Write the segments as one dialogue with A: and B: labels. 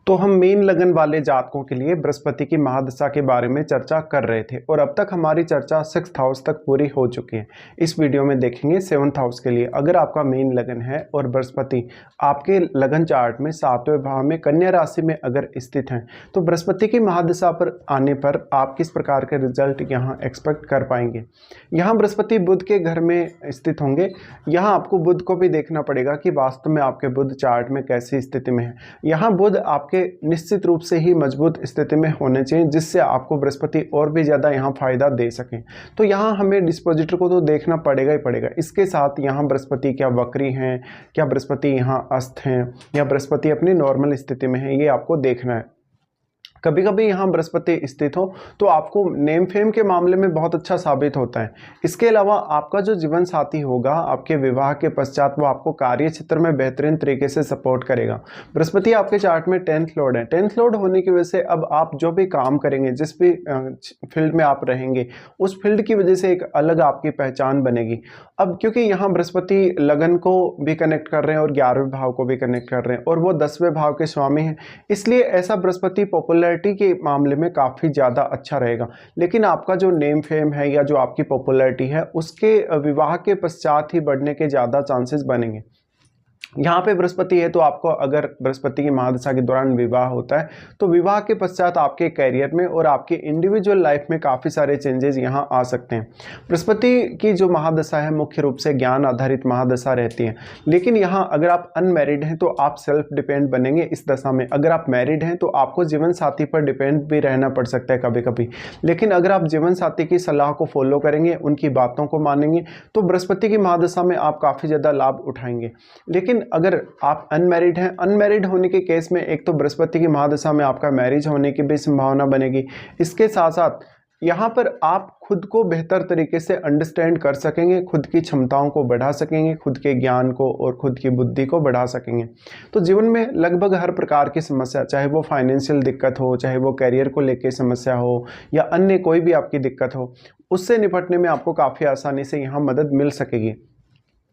A: तो हम मीन लगन वाले जातकों के लिए बृहस्पति की महादशा के बारे में चर्चा कर रहे थे और अब तक हमारी चर्चा 6th हाउस तक पूरी हो चुकी है। इस वीडियो में देखेंगे 7th हाउस के लिए। अगर आपका मीन लगन है और बृहस्पति आपके लगन चार्ट में 7वें भाव में कन्या राशि में अगर स्थित हैं तो बृहस्पति की महादशा पर आने पर आप किस प्रकार के रिजल्ट यहाँ एक्सपेक्ट कर पाएंगे। यहाँ बृहस्पति बुध के घर में स्थित होंगे। यहाँ आपको बुध को भी देखना पड़ेगा कि वास्तव में आपके बुध चार्ट में कैसी स्थिति में है। यहाँ बुध आपके निश्चित रूप से ही मजबूत स्थिति में होने चाहिए जिससे आपको बृहस्पति और भी ज़्यादा यहाँ फायदा दे सकें। तो यहाँ हमें डिस्पोजिटर को तो देखना पड़ेगा ही पड़ेगा। इसके साथ यहाँ बृहस्पति क्या वक्री हैं, क्या बृहस्पति यहाँ अस्त हैं या बृहस्पति अपनी नॉर्मल स्थिति में है, ये आपको देखना है। कभी कभी यहाँ बृहस्पति स्थित हो तो आपको नेम फेम के मामले में बहुत अच्छा साबित होता है। इसके अलावा आपका जो जीवन साथी होगा आपके विवाह के पश्चात वो आपको कार्य क्षेत्र में बेहतरीन तरीके से सपोर्ट करेगा। बृहस्पति आपके चार्ट में 10th लॉर्ड है। 10th लॉर्ड होने की वजह से अब आप जो भी काम करेंगे, जिस भी फील्ड में आप रहेंगे, उस फील्ड की वजह से एक अलग आपकी पहचान बनेगी। अब क्योंकि यहाँ बृहस्पति लगन को भी कनेक्ट कर रहे हैं और 11वें भाव को भी कनेक्ट कर रहे हैं और वो 10वें भाव के स्वामी हैं, इसलिए ऐसा बृहस्पति पॉपुलैरिटी के मामले में काफ़ी ज़्यादा अच्छा रहेगा। लेकिन आपका जो नेम फेम है या जो आपकी पॉपुलैरिटी है उसके विवाह के पश्चात ही बढ़ने के ज़्यादा चांसेस बनेंगे। यहाँ पे बृहस्पति है तो आपको अगर बृहस्पति की महादशा के दौरान विवाह होता है तो विवाह के पश्चात आपके करियर में और आपके इंडिविजुअल लाइफ में काफ़ी सारे चेंजेस यहाँ आ सकते हैं। बृहस्पति की जो महादशा है मुख्य रूप से ज्ञान आधारित महादशा रहती है। लेकिन यहाँ अगर आप अनमैरिड हैं तो आप सेल्फ डिपेंड बनेंगे इस दशा में। अगर आप मैरिड हैं तो आपको जीवन साथी पर डिपेंड भी रहना पड़ सकता है कभी कभी। लेकिन अगर आप जीवन साथी की सलाह को फॉलो करेंगे, उनकी बातों को मानेंगे तो बृहस्पति की महादशा में आप काफ़ी ज़्यादा लाभ उठाएंगे। लेकिन अगर आप अनमैरिड हैं, अनमैरिड होने के केस में एक तो बृहस्पति की महादशा में आपका मैरिज होने की भी संभावना बनेगी। इसके साथ साथ यहाँ पर आप खुद को बेहतर तरीके से अंडरस्टैंड कर सकेंगे, खुद की क्षमताओं को बढ़ा सकेंगे, खुद के ज्ञान को और खुद की बुद्धि को बढ़ा सकेंगे। तो जीवन में लगभग हर प्रकार की समस्या, चाहे वो फाइनेंशियल दिक्कत हो, चाहे वो करियर को लेकर समस्या हो या अन्य कोई भी आपकी दिक्कत हो, उससे निपटने में आपको काफ़ी आसानी से यहाँ मदद मिल सकेगी।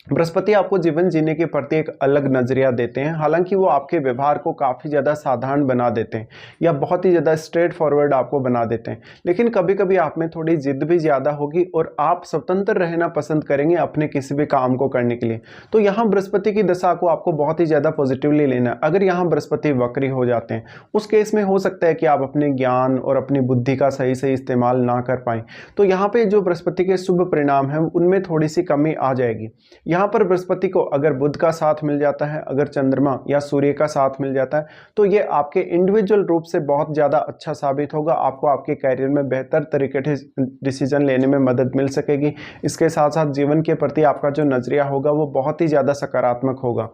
A: बृहस्पति आपको जीवन जीने के प्रति एक अलग नजरिया देते हैं। हालांकि वो आपके व्यवहार को काफ़ी ज़्यादा साधारण बना देते हैं या बहुत ही ज़्यादा स्ट्रेट फॉरवर्ड आपको बना देते हैं। लेकिन कभी कभी आप में थोड़ी जिद भी ज़्यादा होगी और आप स्वतंत्र रहना पसंद करेंगे अपने किसी भी काम को करने के लिए। तो यहाँ बृहस्पति की दशा को आपको बहुत ही ज़्यादा पॉजिटिवली लेना है। अगर यहाँ बृहस्पति वक्री हो जाते हैं उस केस में हो सकता है कि आप अपने ज्ञान और अपनी बुद्धि का सही सही इस्तेमाल ना कर पाएँ। तो यहाँ पर जो बृहस्पति के शुभ परिणाम हैं उनमें थोड़ी सी कमी आ जाएगी। यहाँ पर बृहस्पति को अगर बुध का साथ मिल जाता है, अगर चंद्रमा या सूर्य का साथ मिल जाता है तो ये आपके इंडिविजुअल रूप से बहुत ज़्यादा अच्छा साबित होगा। आपको आपके करियर में बेहतर तरीके से डिसीजन लेने में मदद मिल सकेगी। इसके साथ साथ जीवन के प्रति आपका जो नजरिया होगा वो बहुत ही ज़्यादा सकारात्मक होगा।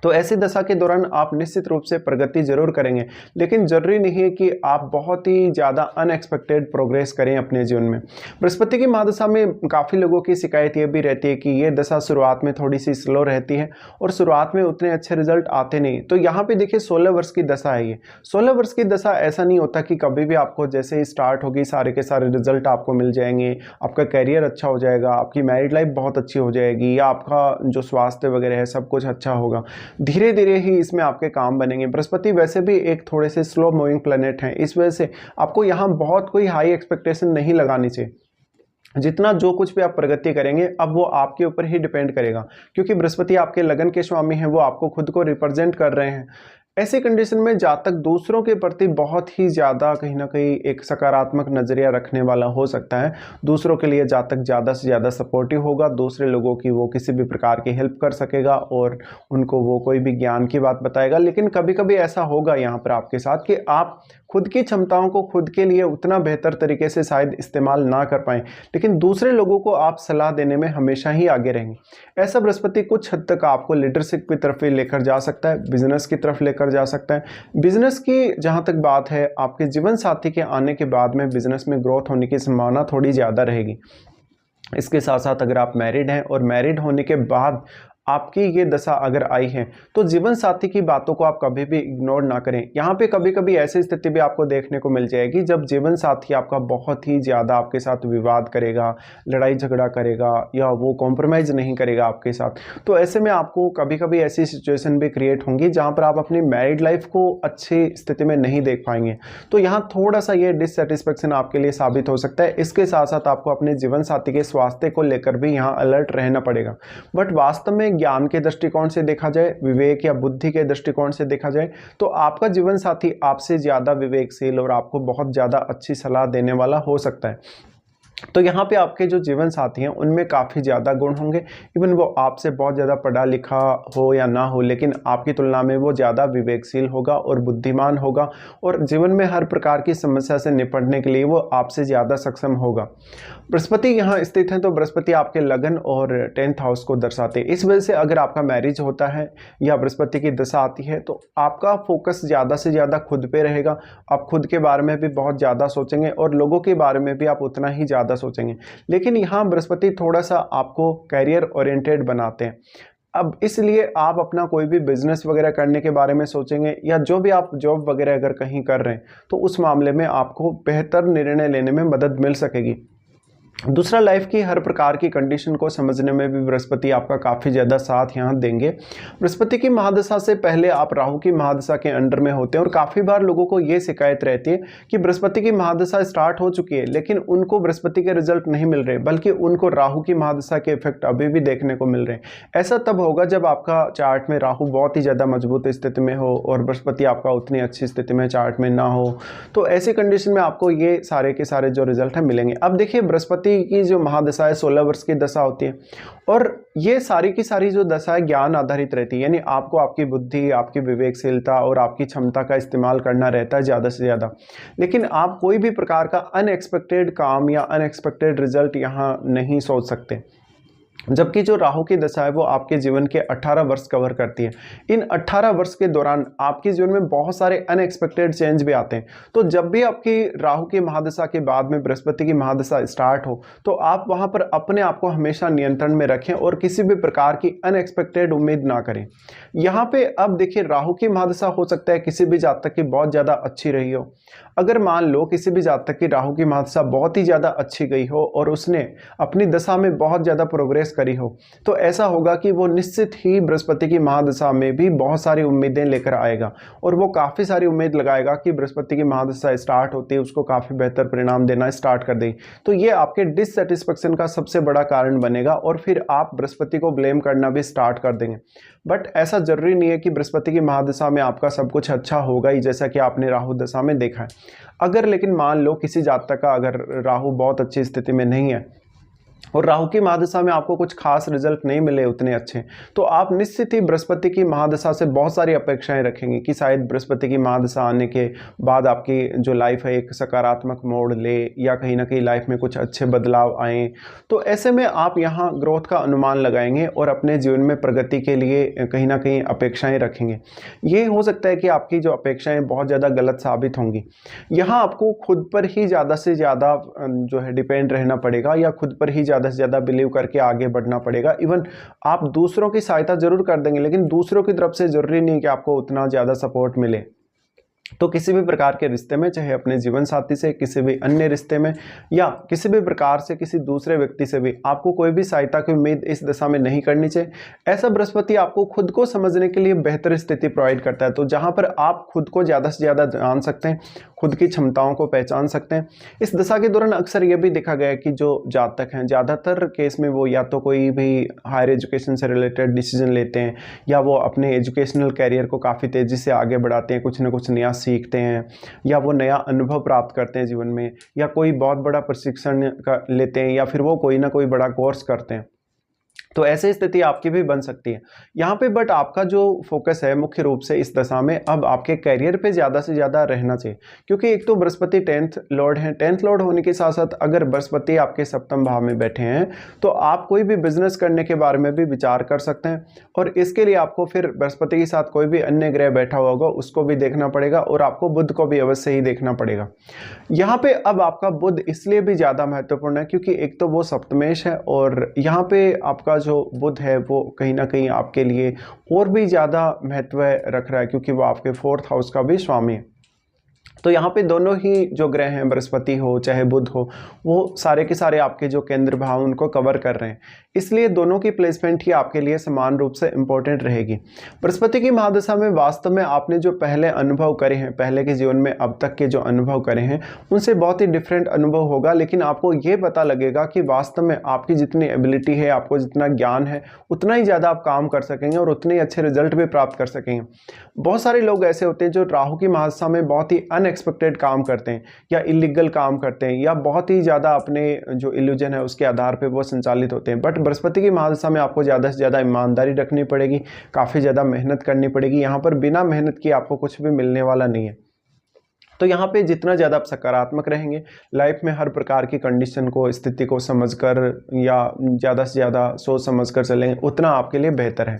A: तो ऐसी दशा के दौरान आप निश्चित रूप से प्रगति जरूर करेंगे, लेकिन जरूरी नहीं है कि आप बहुत ही ज़्यादा अनएक्सपेक्टेड प्रोग्रेस करें अपने जीवन में। बृहस्पति की महादशा में काफ़ी लोगों की शिकायत ये भी रहती है कि ये दशा शुरुआत में थोड़ी सी स्लो रहती है और शुरुआत में उतने अच्छे रिजल्ट आते नहीं। तो यहाँ पे देखिए 16 वर्ष की दशा है ये। 16 वर्ष की दशा ऐसा नहीं होता कि कभी भी आपको जैसे ही स्टार्ट होगी सारे के सारे रिजल्ट आपको मिल जाएंगे, आपका करियर अच्छा हो जाएगा, आपकी मैरिड लाइफ बहुत अच्छी हो जाएगी या आपका जो स्वास्थ्य वगैरह है सब कुछ अच्छा होगा। धीरे धीरे ही इसमें आपके काम बनेंगे। बृहस्पति वैसे भी एक थोड़े से स्लो मूविंग प्लैनेट हैं, इस वजह से आपको यहाँ बहुत कोई हाई एक्सपेक्टेशन नहीं लगानी चाहिए। जितना जो कुछ भी आप प्रगति करेंगे अब वो आपके ऊपर ही डिपेंड करेगा, क्योंकि बृहस्पति आपके लगन के स्वामी हैं, वो आपको खुद को रिप्रेजेंट कर रहे हैं। ऐसी कंडीशन में जातक दूसरों के प्रति बहुत ही ज़्यादा कहीं ना कहीं एक सकारात्मक नज़रिया रखने वाला हो सकता है। दूसरों के लिए जातक ज़्यादा से ज़्यादा सपोर्टिव होगा, दूसरे लोगों की वो किसी भी प्रकार की हेल्प कर सकेगा और उनको वो कोई भी ज्ञान की बात बताएगा। लेकिन कभी कभी ऐसा होगा यहाँ पर आपके साथ कि आप खुद की क्षमताओं को खुद के लिए उतना बेहतर तरीके से शायद इस्तेमाल ना कर पाएँ, लेकिन दूसरे लोगों को आप सलाह देने में हमेशा ही आगे रहेंगे। ऐसा बृहस्पति कुछ हद तक आपको लीडरशिप की तरफ भी लेकर जा सकता है, बिजनेस की तरफ लेकर जा सकता है। बिजनेस की जहां तक बात है, आपके जीवन साथी के आने के बाद में बिजनेस में ग्रोथ होने की संभावना थोड़ी ज़्यादा रहेगी। इसके साथ साथ अगर आप मैरिड हैं और मैरिड होने के बाद आपकी ये दशा अगर आई है तो जीवन साथी की बातों को आप कभी भी इग्नोर ना करें। यहाँ पे कभी कभी ऐसी स्थिति भी आपको देखने को मिल जाएगी जब जीवन साथी आपका बहुत ही ज़्यादा आपके साथ विवाद करेगा, लड़ाई झगड़ा करेगा या वो कॉम्प्रोमाइज़ नहीं करेगा आपके साथ। तो ऐसे में आपको कभी कभी ऐसी सिचुएशन भी क्रिएट होंगी जहाँ पर आप अपनी मैरिड लाइफ को अच्छी स्थिति में नहीं देख पाएंगे। तो यहाँ थोड़ा सा ये डिससेटिस्फेक्शन आपके लिए साबित हो सकता है। इसके साथ साथ आपको अपने जीवन साथी के स्वास्थ्य को लेकर भी यहाँ अलर्ट रहना पड़ेगा। बट वास्तव में ज्ञान के दृष्टिकोण से देखा जाए, विवेक या बुद्धि के दृष्टिकोण से देखा जाए, तो आपका जीवन साथी आपसे ज़्यादा विवेकशील और आपको बहुत ज़्यादा अच्छी सलाह देने वाला हो सकता है। तो यहाँ पे आपके जो जीवन साथी हैं उनमें काफ़ी ज़्यादा गुण होंगे। इवन वो आपसे बहुत ज़्यादा पढ़ा लिखा हो या ना हो, लेकिन आपकी तुलना में वो ज़्यादा विवेकशील होगा और बुद्धिमान होगा और जीवन में हर प्रकार की समस्या से निपटने के लिए वो आपसे ज़्यादा सक्षम होगा। बृहस्पति यहाँ स्थित है तो बृहस्पति आपके लगन और 10th हाउस को दर्शाते हैं। इस वजह से अगर आपका मैरिज होता है या बृहस्पति की दशा आती है तो आपका फोकस ज़्यादा से ज़्यादा खुद पे रहेगा। आप खुद के बारे में भी बहुत ज़्यादा सोचेंगे और लोगों के बारे में भी आप उतना ही ज़्यादा सोचेंगे। लेकिन यहाँ बृहस्पति थोड़ा सा आपको कैरियर ओरिएंटेड बनाते हैं। अब इसलिए आप अपना कोई भी बिजनेस वगैरह करने के बारे में सोचेंगे या जो भी आप जॉब वगैरह अगर कहीं कर रहे हैं तो उस मामले में आपको बेहतर निर्णय लेने में मदद मिल सकेगी। दूसरा, लाइफ की हर प्रकार की कंडीशन को समझने में भी बृहस्पति आपका काफ़ी ज़्यादा साथ यहाँ देंगे। बृहस्पति की महादशा से पहले आप राहु की महादशा के अंडर में होते हैं और काफ़ी बार लोगों को ये शिकायत रहती है कि बृहस्पति की महादशा स्टार्ट हो चुकी है लेकिन उनको बृहस्पति के रिजल्ट नहीं मिल रहे, बल्कि उनको राहु की महादशा के इफेक्ट अभी भी देखने को मिल रहे हैं। ऐसा तब होगा जब आपका चार्ट में राहु बहुत ही ज़्यादा मजबूत स्थिति में हो और बृहस्पति आपका उतनी अच्छी स्थिति में चार्ट में ना हो। तो ऐसी कंडीशन में आपको ये सारे के सारे जो रिजल्ट है मिलेंगे। अब देखिए, बृहस्पति की जो महादशा है 16 वर्ष की दशा होती है और ये सारी की सारी जो दशा है ज्ञान आधारित रहती है, यानी आपको आपकी बुद्धि, आपकी विवेकशीलता और आपकी क्षमता का इस्तेमाल करना रहता है ज़्यादा से ज़्यादा। लेकिन आप कोई भी प्रकार का अनएक्सपेक्टेड काम या अनएक्सपेक्टेड रिजल्ट यहाँ नहीं सोच सकते। जबकि जो राहु की दशा है वो आपके जीवन के 18 वर्ष कवर करती है। इन 18 वर्ष के दौरान आपके जीवन में बहुत सारे अनएक्सपेक्टेड चेंज भी आते हैं। तो जब भी आपकी राहु की महादशा के बाद में बृहस्पति की महादशा स्टार्ट हो तो आप वहां पर अपने आप को हमेशा नियंत्रण में रखें और किसी भी प्रकार की अनएक्सपेक्टेड उम्मीद ना करें। यहाँ पे अब देखिए, राहु की महादशा हो सकता है किसी भी जातक की बहुत ज़्यादा अच्छी रही हो। अगर मान लो किसी भी जातक की राहु की महादशा बहुत ही ज़्यादा अच्छी गई हो और उसने अपनी दशा में बहुत ज़्यादा प्रोग्रेस करी हो तो ऐसा होगा कि वो निश्चित ही बृहस्पति की महादशा में भी बहुत सारी उम्मीदें लेकर आएगा और वो काफ़ी सारी उम्मीद लगाएगा कि बृहस्पति की महादशा स्टार्ट होती है उसको काफ़ी बेहतर परिणाम देना स्टार्ट कर देगी। तो ये आपके डिससेटिस्फेक्शन का सबसे बड़ा कारण बनेगा और फिर आप बृहस्पति को ब्लेम करना भी स्टार्ट कर देंगे। बट ऐसा जरूरी नहीं है कि बृहस्पति की महादशा में आपका सब कुछ अच्छा होगा ही, जैसा कि आपने राहु दशा में देखा है। अगर लेकिन मान लो किसी जातक का अगर राहु बहुत अच्छी स्थिति में नहीं है और राहु की महादशा में आपको कुछ खास रिजल्ट नहीं मिले उतने अच्छे, तो आप निश्चित ही बृहस्पति की महादशा से बहुत सारी अपेक्षाएं रखेंगे कि शायद बृहस्पति की महादशा आने के बाद आपकी जो लाइफ है एक सकारात्मक मोड़ ले या कहीं ना कहीं लाइफ में कुछ अच्छे बदलाव आए। तो ऐसे में आप यहाँ ग्रोथ का अनुमान लगाएंगे और अपने जीवन में प्रगति के लिए कहीं ना कहीं अपेक्षाएं रखेंगे। ये हो सकता है कि आपकी जो अपेक्षाएं बहुत ज़्यादा गलत साबित होंगी। यहाँ आपको खुद पर ही ज़्यादा से ज़्यादा जो है डिपेंड रहना पड़ेगा या खुद पर ही ज़्यादा से ज़्यादा बिलीव करके आगे बढ़ना पड़ेगा। इवन आप दूसरों की सहायता जरूर कर देंगे लेकिन दूसरों की तरफ से जरूरी नहीं कि आपको उतना ज़्यादा सपोर्ट मिले। तो किसी भी प्रकार के रिश्ते में, चाहे अपने जीवन साथी से, किसी भी अन्य रिश्ते में या किसी भी प्रकार से किसी दूसरे व्यक्ति से भी आपको कोई भी सहायता की उम्मीद इस दशा में नहीं करनी चाहिए। ऐसा बृहस्पति आपको खुद को समझने के लिए बेहतर स्थिति प्रोवाइड करता है, तो जहां पर आप खुद को ज़्यादा से ज़्यादा जान सकते हैं, खुद की क्षमताओं को पहचान सकते हैं। इस दशा के दौरान अक्सर यह भी देखा गया है कि जो जातक हैं ज़्यादातर केस में वो या तो कोई भी हायर एजुकेशन से रिलेटेड डिसीजन लेते हैं या वो अपने एजुकेशनल कैरियर को काफ़ी तेज़ी से आगे बढ़ाते हैं, कुछ ना कुछ नया सीखते हैं या वो नया अनुभव प्राप्त करते हैं जीवन में, या कोई बहुत बड़ा प्रशिक्षण लेते हैं या फिर वो कोई ना कोई बड़ा कोर्स करते हैं। तो ऐसी स्थिति आपकी भी बन सकती है यहाँ पे। बट आपका जो फोकस है मुख्य रूप से इस दशा में अब आपके कैरियर पे ज़्यादा से ज़्यादा रहना चाहिए, क्योंकि एक तो बृहस्पति 10th लॉर्ड हैं। 10th लॉर्ड होने के साथ साथ अगर बृहस्पति आपके सप्तम भाव में बैठे हैं तो आप कोई भी बिजनेस करने के बारे में भी विचार कर सकते हैं और इसके लिए आपको फिर बृहस्पति के साथ कोई भी अन्य ग्रह बैठा हुआ होगा उसको भी देखना पड़ेगा और आपको बुध को भी अवश्य ही देखना पड़ेगा। यहाँ पे अब आपका बुध इसलिए भी ज़्यादा महत्वपूर्ण है क्योंकि एक तो वो सप्तमेश है और यहाँ पे आपका आपका जो बुध है वो कहीं ना कहीं आपके लिए और भी ज़्यादा महत्व रख रहा है, क्योंकि वो आपके 4th हाउस का भी स्वामी है। तो यहाँ पे दोनों ही जो ग्रह हैं, बृहस्पति हो चाहे बुध हो, वो सारे के सारे आपके जो केंद्र भाव उनको कवर कर रहे हैं, इसलिए दोनों की प्लेसमेंट ही आपके लिए समान रूप से इंपॉर्टेंट रहेगी। बृहस्पति की महादशा में वास्तव में आपने जो पहले अनुभव करे हैं, पहले के जीवन में अब तक के जो अनुभव करे हैं, उनसे बहुत ही डिफरेंट अनुभव होगा, लेकिन आपको ये पता लगेगा कि वास्तव में आपकी जितनी एबिलिटी है, आपको जितना ज्ञान है, उतना ही ज़्यादा आप काम कर सकेंगे और उतने अच्छे रिजल्ट भी प्राप्त कर सकेंगे। बहुत सारे लोग ऐसे होते हैं जो राहु की महादशा में बहुत ही अनएक्सपेक्टेड काम करते हैं या इलीगल काम करते हैं या बहुत ही ज़्यादा अपने जो इल्यूजन है उसके आधार पे वो संचालित होते हैं। बट बृहस्पति की महादशा में आपको ज़्यादा से ज़्यादा ईमानदारी रखनी पड़ेगी, काफ़ी ज़्यादा मेहनत करनी पड़ेगी। यहाँ पर बिना मेहनत किए आपको कुछ भी मिलने वाला नहीं है। तो यहाँ पे जितना ज़्यादा आप सकारात्मक रहेंगे, लाइफ में हर प्रकार की कंडीशन को, स्थिति को समझकर या ज़्यादा से ज़्यादा सोच समझकर चलेंगे, उतना आपके लिए बेहतर है।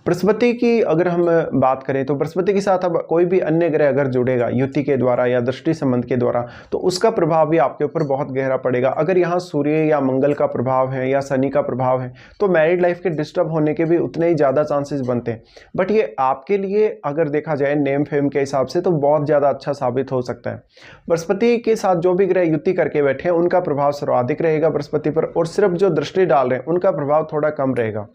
A: बृहस्पति की अगर हम बात करें तो बृहस्पति के साथ अब कोई भी अन्य ग्रह अगर जुड़ेगा युति के द्वारा या दृष्टि संबंध के द्वारा, तो उसका प्रभाव भी आपके ऊपर बहुत गहरा पड़ेगा। अगर यहाँ सूर्य या मंगल का प्रभाव है या शनि का प्रभाव है, तो मैरिड लाइफ के डिस्टर्ब होने के भी उतने ही ज़्यादा चांसेस बनते हैं। बट ये आपके लिए अगर देखा जाए नेम फेम के हिसाब से तो बहुत ज़्यादा अच्छा साबित हो सकता है। बृहस्पति के साथ जो भी ग्रह युति करके बैठे हैं उनका प्रभाव सर्वाधिक रहेगा बृहस्पति पर, और सिर्फ जो दृष्टि डाल रहे हैं उनका प्रभाव थोड़ा कम रहेगा।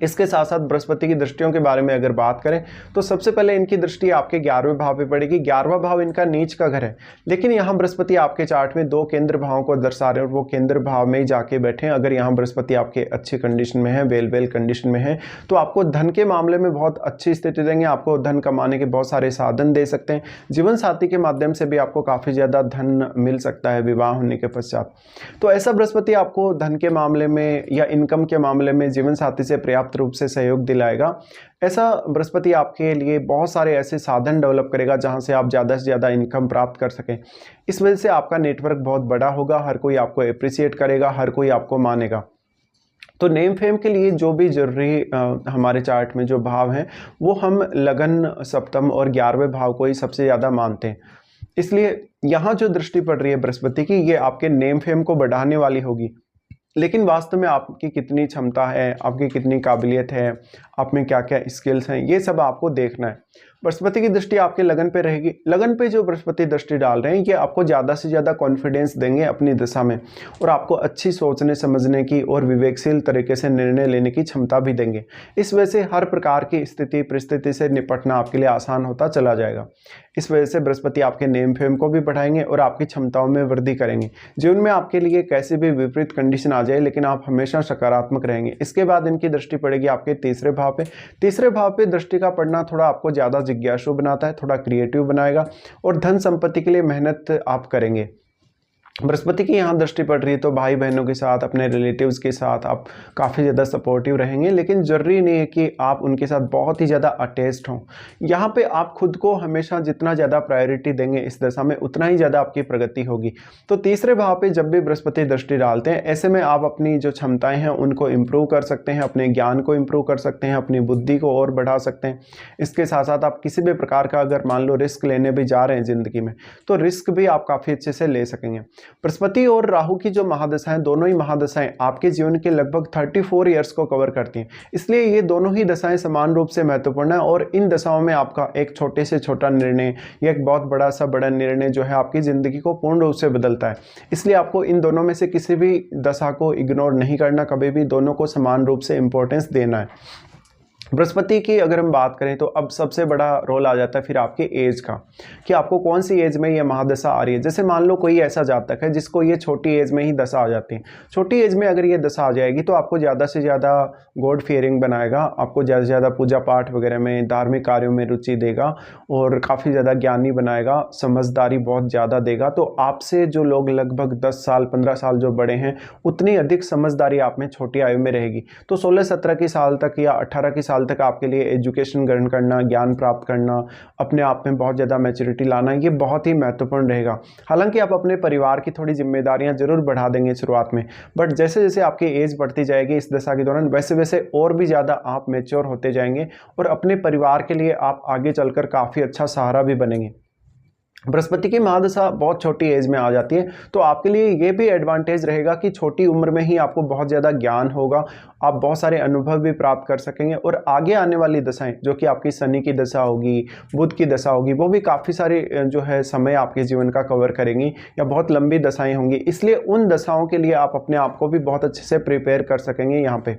A: इसके साथ साथ बृहस्पति की दृष्टियों के बारे में अगर बात करें तो सबसे पहले इनकी दृष्टि आपके 11वें भाव पे पड़ेगी। 11वां भाव इनका नीच का घर है, लेकिन यहाँ बृहस्पति आपके चार्ट में 2 केंद्र भावों को दर्शा रहे हैं और वो केंद्र भाव में ही जाके बैठे हैं। अगर यहाँ बृहस्पति आपके अच्छी कंडीशन में है, वेल कंडीशन में है, तो आपको धन के मामले में बहुत अच्छी स्थिति देंगे, आपको धन कमाने के बहुत सारे साधन दे सकते हैं। जीवन साथी के माध्यम से भी आपको काफ़ी ज़्यादा धन मिल सकता है विवाह होने के पश्चात। तो ऐसा बृहस्पति आपको धन के मामले में या इनकम के मामले में जीवन साथी से पर्याप्त रूप से सहयोग दिलाएगा। ऐसा बृहस्पति आपके लिए बहुत सारे ऐसे साधन डेवलप करेगा जहां से आप ज़्यादा से ज़्यादा इनकम प्राप्त कर सकें। इस वजह से आपका नेटवर्क बहुत बड़ा होगा, हर कोई आपको अप्रिशिएट करेगा, हर कोई आपको मानेगा। तो नेम फेम के लिए जो भी जरूरी हमारे चार्ट में जो भाव हैं वो हम लगन, सप्तम और 11वें भाव को ही सबसे ज़्यादा मानते हैं। इसलिए यहाँ जो दृष्टि पड़ रही है बृहस्पति की, ये आपके नेम फेम को बढ़ाने वाली होगी। लेकिन वास्तव में आपकी कितनी क्षमता है, आपकी कितनी काबिलियत है, आप में क्या क्या स्किल्स हैं, ये सब आपको देखना है। बृहस्पति की दृष्टि आपके लगन पे रहेगी। लगन पे जो बृहस्पति दृष्टि डाल रहे हैं ये आपको ज़्यादा से ज़्यादा कॉन्फिडेंस देंगे अपनी दिशा में, और आपको अच्छी सोचने समझने की और विवेकशील तरीके से निर्णय लेने की क्षमता भी देंगे। इस वजह से हर प्रकार की स्थिति परिस्थिति से निपटना आपके लिए आसान होता चला जाएगा। इस वजह से बृहस्पति आपके नेम फेम को भी बढ़ाएंगे और आपकी क्षमताओं में वृद्धि करेंगे। जीवन में आपके लिए कैसी भी विपरीत कंडीशन आ जाए, लेकिन आप हमेशा सकारात्मक रहेंगे। इसके बाद इनकी दृष्टि पड़ेगी आपके 3रे भाव पे। 3रे भाव पे दृष्टि का पड़ना थोड़ा आपको ज़्यादा जिज्ञासु बनाता है, थोड़ा क्रिएटिव बनाएगा और धन संपत्ति के लिए मेहनत आप करेंगे। बृहस्पति की यहाँ दृष्टि पड़ रही है तो भाई बहनों के साथ, अपने रिलेटिव्स के साथ आप काफ़ी ज़्यादा सपोर्टिव रहेंगे, लेकिन ज़रूरी नहीं है कि आप उनके साथ बहुत ही ज़्यादा अटैच्ड हों। यहाँ पे आप खुद को हमेशा जितना ज़्यादा प्रायोरिटी देंगे इस दशा में, उतना ही ज़्यादा आपकी प्रगति होगी। तो 3रे भाव पे जब भी बृहस्पति दृष्टि डालते हैं, ऐसे में आप अपनी जो क्षमताएँ हैं उनको इम्प्रूव कर सकते हैं, अपने ज्ञान को इम्प्रूव कर सकते हैं, अपनी बुद्धि को और बढ़ा सकते हैं। इसके साथ साथ आप किसी भी प्रकार का अगर मान लो रिस्क लेने भी जा रहे हैं ज़िंदगी में, तो रिस्क भी आप काफ़ी अच्छे से ले सकेंगे। बृहस्पति और राहु की जो महादशाएं, दोनों ही महादशाएं आपके जीवन के लगभग 34 ईयर्स को कवर करती हैं। इसलिए ये दोनों ही दशाएं समान रूप से महत्वपूर्ण है, और इन दशाओं में आपका एक छोटे से छोटा निर्णय या एक बहुत बड़ा सा बड़ा निर्णय जो है आपकी ज़िंदगी को पूर्ण रूप से बदलता है। इसलिए आपको इन दोनों में से किसी भी दशा को इग्नोर नहीं करना, कभी भी दोनों को समान रूप से इंपॉर्टेंस देना है। बृहस्पति की अगर हम बात करें तो अब सबसे बड़ा रोल आ जाता है फिर आपके एज का, कि आपको कौन सी एज में ये महादशा आ रही है। जैसे मान लो कोई ऐसा जातक है जिसको ये छोटी एज में ही दशा आ जाती है। छोटी एज में अगर ये दशा आ जाएगी तो आपको ज़्यादा से ज़्यादा गॉड फियरिंग बनाएगा, आपको ज़्यादा से ज़्यादा पूजा पाठ वगैरह में, धार्मिक कार्यों में रुचि देगा और काफ़ी ज़्यादा ज्ञानी बनाएगा, समझदारी बहुत ज़्यादा देगा। तो आपसे जो लोग लगभग 10 साल 15 साल जो बड़े हैं, उतनी अधिक समझदारी आप में छोटी आयु में रहेगी। तो 16-17 की साल तक या 18 की साल तक आपके लिए एजुकेशन ग्रहण करना, ज्ञान प्राप्त करना, अपने आप में बहुत ज़्यादा मैच्योरिटी लाना, ये बहुत ही महत्वपूर्ण रहेगा। हालांकि आप अपने परिवार की थोड़ी जिम्मेदारियां जरूर बढ़ा देंगे शुरुआत में, बट जैसे जैसे आपकी एज बढ़ती जाएगी इस दशा के दौरान, वैसे वैसे और भी ज़्यादा आप मैच्योर होते जाएंगे और अपने परिवार के लिए आप आगे चलकर काफ़ी अच्छा सहारा भी बनेंगे। बृहस्पति की महादशा बहुत छोटी एज में आ जाती है, तो आपके लिए ये भी एडवांटेज रहेगा कि छोटी उम्र में ही आपको बहुत ज़्यादा ज्ञान होगा, आप बहुत सारे अनुभव भी प्राप्त कर सकेंगे और आगे आने वाली दशाएं जो कि आपकी शनि की दशा होगी, बुध की दशा होगी, वो भी काफ़ी सारे जो है समय आपके जीवन का कवर करेंगी या बहुत लंबी दशाएं होंगी। इसलिए उन दशाओं के लिए आप अपने आप को भी बहुत अच्छे से प्रिपेयर कर सकेंगे। यहाँ पे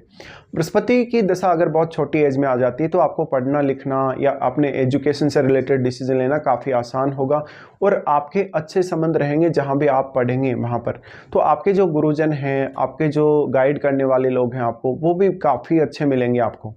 A: बृहस्पति की दशा अगर बहुत छोटी एज में आ जाती है तो आपको पढ़ना लिखना या अपने एजुकेशन से रिलेटेड डिसीजन लेना काफ़ी आसान होगा और आपके अच्छे संबंध रहेंगे जहाँ भी आप पढ़ेंगे वहाँ पर। तो आपके जो गुरुजन हैं, आपके जो गाइड करने वाले लोग हैं आपको, वो भी काफ़ी अच्छे मिलेंगे आपको।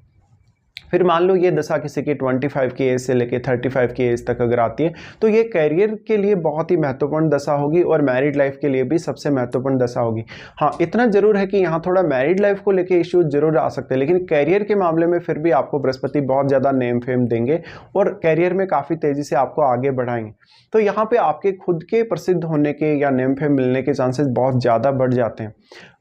A: फिर मान लो ये दशा किसी की 25 की एज से लेके 35 की एज तक अगर आती है तो ये करियर के लिए बहुत ही महत्वपूर्ण दशा होगी और मैरिड लाइफ के लिए भी सबसे महत्वपूर्ण दशा होगी। हाँ, इतना जरूर है कि यहाँ थोड़ा मैरिड लाइफ को लेके इश्यूज जरूर आ सकते हैं, लेकिन करियर के मामले में फिर भी आपको बृहस्पति बहुत ज़्यादा नेम फेम देंगे और करियर में काफ़ी तेज़ी से आपको आगे बढ़ाएंगे। तो यहाँ पे आपके खुद के प्रसिद्ध होने के या नेम फेम मिलने के चांसेस बहुत ज़्यादा बढ़ जाते हैं।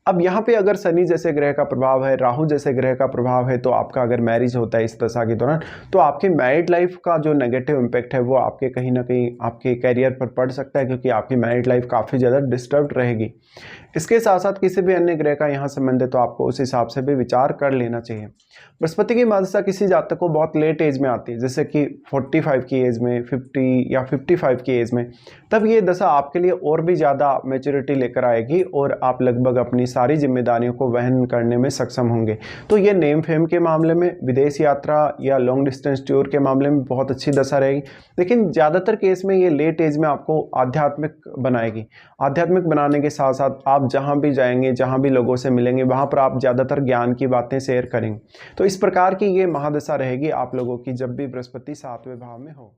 A: अब यहाँ पे अगर शनि जैसे ग्रह का प्रभाव है, राहु जैसे ग्रह का प्रभाव है, तो आपका अगर मैरिज होता है इस दशा के दौरान तो आपके मैरिड लाइफ का जो नेगेटिव इम्पैक्ट है वो आपके कहीं ना कहीं आपके करियर पर पड़ सकता है, क्योंकि आपकी मैरिड लाइफ काफ़ी ज़्यादा डिस्टर्ब रहेगी। इसके साथ साथ किसी भी अन्य ग्रह का यहाँ संबंध है तो आपको उस हिसाब से भी विचार कर लेना चाहिए। बृहस्पति की महादशा किसी जातक को बहुत लेट एज में आती है, जैसे कि 45 की एज में, 50 या 55 की एज में, तब ये दशा आपके लिए और भी ज़्यादा मैच्योरिटी लेकर आएगी और आप लगभग अपनी सारी जिम्मेदारियों को वहन करने में सक्षम होंगे। तो ये नेम फेम के मामले में, विदेश यात्रा या लॉन्ग डिस्टेंस टूर के मामले में बहुत अच्छी दशा रहेगी। लेकिन ज़्यादातर केस में ये लेट एज में आपको आध्यात्मिक बनाएगी। आध्यात्मिक बनाने के साथ साथ आप जहाँ भी जाएंगे, जहाँ भी लोगों से मिलेंगे, वहाँ पर आप ज़्यादातर ज्ञान की बातें शेयर करेंगे। तो इस प्रकार की ये महादशा रहेगी आप लोगों की जब भी बृहस्पति 7वें भाव में हो।